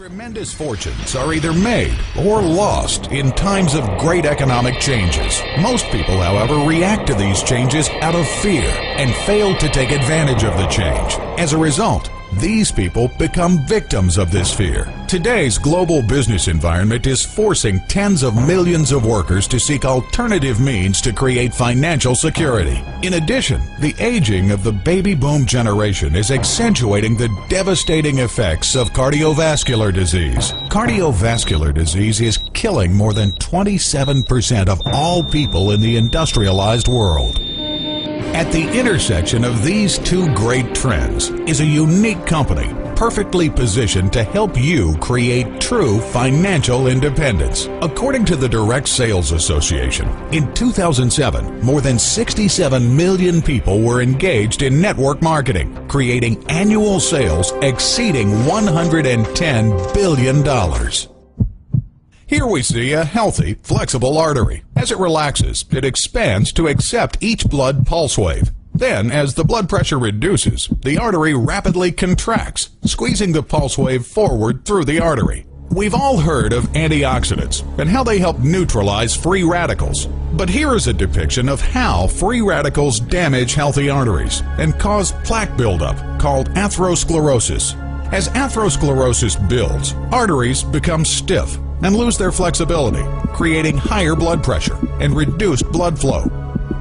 Tremendous fortunes are either made or lost in times of great economic changes. Most people, however, react to these changes out of fear and fail to take advantage of the change. As a result, these people become victims of this fear. Today's global business environment is forcing tens of millions of workers to seek alternative means to create financial security. In addition, the aging of the baby boom generation is accentuating the devastating effects of cardiovascular disease. Cardiovascular disease is killing more than 27% of all people in the industrialized world. At the intersection of these two great trends is a unique company perfectly positioned to help you create true financial independence. According to the Direct Sales Association, in 2007, more than 67 million people were engaged in network marketing, creating annual sales exceeding $110 billion. Here we see a healthy, flexible artery. As it relaxes, it expands to accept each blood pulse wave. Then, as the blood pressure reduces, the artery rapidly contracts, squeezing the pulse wave forward through the artery. We've all heard of antioxidants and how they help neutralize free radicals. But here is a depiction of how free radicals damage healthy arteries and cause plaque buildup called atherosclerosis. As atherosclerosis builds, arteries become stiff and lose their flexibility, creating higher blood pressure and reduced blood flow.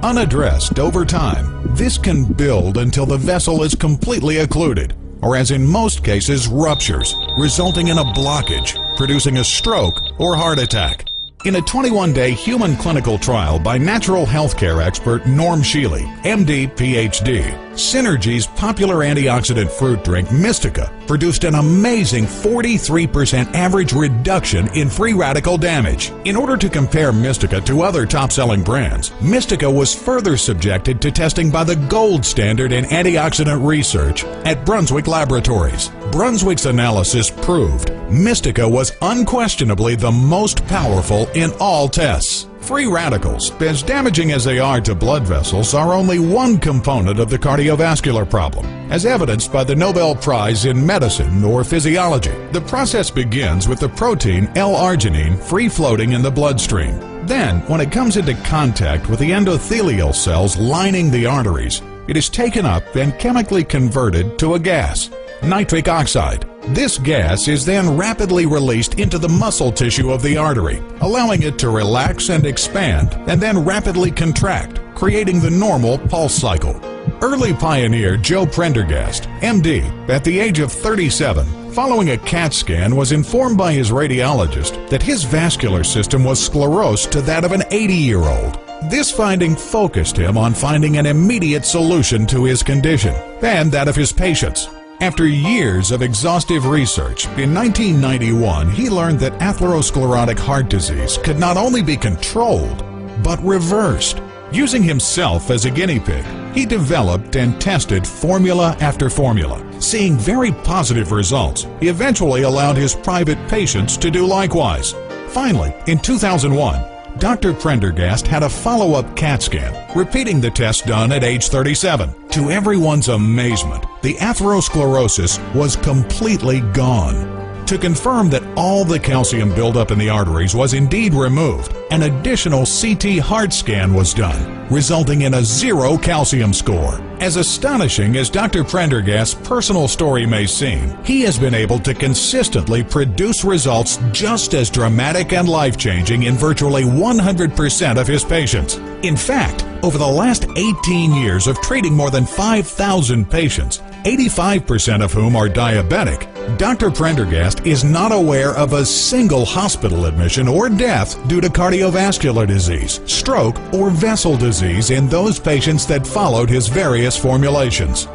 Unaddressed over time, this can build until the vessel is completely occluded, or as in most cases, ruptures, resulting in a blockage, producing a stroke or heart attack. In a 21-day human clinical trial by natural healthcare expert Norm Shealy, MD, PhD, Synergy's popular antioxidant fruit drink Mystica produced an amazing 43% average reduction in free radical damage. In order to compare Mystica to other top-selling brands, Mystica was further subjected to testing by the gold standard in antioxidant research at Brunswick Laboratories. Brunswick's analysis proved Mystica was unquestionably the most powerful in all tests. Free radicals, as damaging as they are to blood vessels, are only one component of the cardiovascular problem, as evidenced by the Nobel Prize in Medicine or Physiology. The process begins with the protein L-arginine free-floating in the bloodstream. Then, when it comes into contact with the endothelial cells lining the arteries, it is taken up and chemically converted to a gas, nitric oxide. This gas is then rapidly released into the muscle tissue of the artery, allowing it to relax and expand, and then rapidly contract, creating the normal pulse cycle. Early pioneer Joe Prendergast, MD, at the age of 37, following a CAT scan, was informed by his radiologist that his vascular system was sclerosed to that of an 80-year-old. This finding focused him on finding an immediate solution to his condition and that of his patients. After years of exhaustive research, in 1991 he learned that atherosclerotic heart disease could not only be controlled, but reversed. Using himself as a guinea pig, he developed and tested formula after formula. Seeing very positive results, he eventually allowed his private patients to do likewise. Finally, in 2001, Dr. Prendergast had a follow-up CAT scan, repeating the test done at age 37. To everyone's amazement, the atherosclerosis was completely gone. To confirm that all the calcium buildup in the arteries was indeed removed, an additional CT heart scan was done, resulting in a 0 calcium score. As astonishing as Dr. Prendergast's personal story may seem, he has been able to consistently produce results just as dramatic and life-changing in virtually 100% of his patients. In fact, over the last 18 years of treating more than 5,000 patients, 85% of whom are diabetic, Dr. Prendergast is not aware of a single hospital admission or death due to cardiovascular disease, stroke, or vessel disease in those patients that followed his various formulations.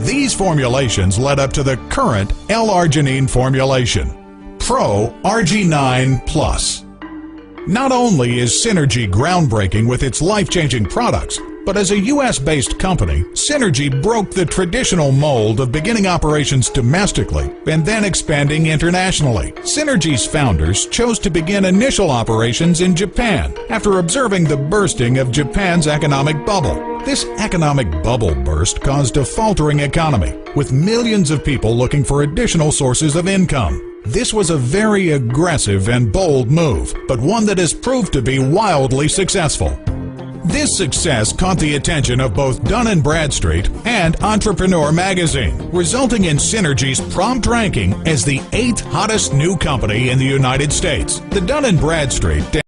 These formulations led up to the current L-arginine formulation, Pro Argi9 Plus. Not only is Synergy groundbreaking with its life-changing products, but as a U.S.-based company, Synergy broke the traditional mold of beginning operations domestically and then expanding internationally. Synergy's founders chose to begin initial operations in Japan after observing the bursting of Japan's economic bubble. This economic bubble burst caused a faltering economy, with millions of people looking for additional sources of income. This was a very aggressive and bold move, but one that has proved to be wildly successful. This success caught the attention of both Dun & Bradstreet and Entrepreneur magazine, resulting in Synergy's prompt ranking as the 8th hottest new company in the United States. The Dun & Bradstreet